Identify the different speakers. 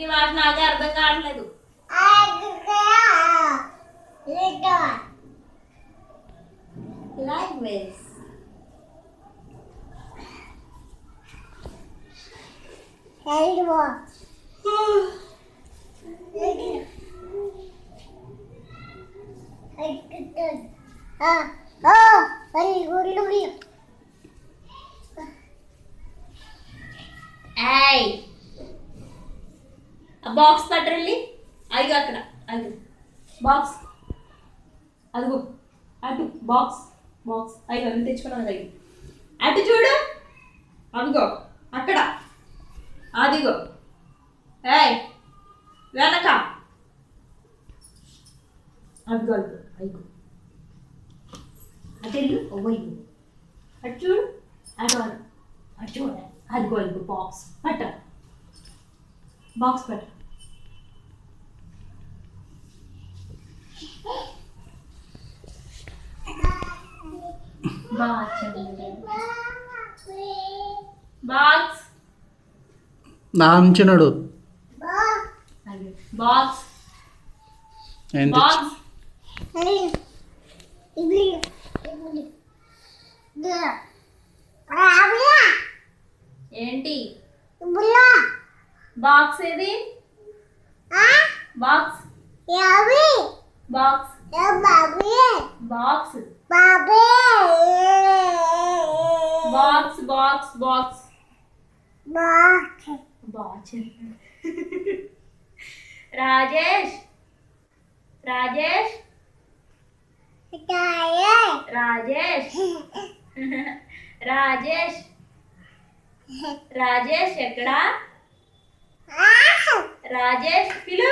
Speaker 1: ఈ మాట నాకే అర్థం కావట్లేదు. Like this.
Speaker 2: Hello.
Speaker 1: Hey. A box పట్టరండి. అదిగో అక్కడ అదిగో బాక్స్ అదిగో అటు బాక్స్ బాక్స్ అయ్యో అన్ని తెచ్చుకున్నాను కదా. అటు చూడు అదిగో అక్కడ అదిగో. ఏయ్ వెనక అదిగో అదిగో అదిగో అటు వెళ్ళు. ఓయ్యో అటు చూడు అటు అటు చూడ అదిగో అదిగో బాక్స్ పట్ట బాక్స్ పట్ట. బాక్స్
Speaker 3: నాంచునుడు
Speaker 1: బాక్స్
Speaker 3: ఏంటి
Speaker 1: బాక్స్ ఏంటి బాక్స్ ఏది box box box box box box box. Rajesh Rajesh Rajesh Rajesh Rajesh ఎక్కడా రాజేష్ పిలు.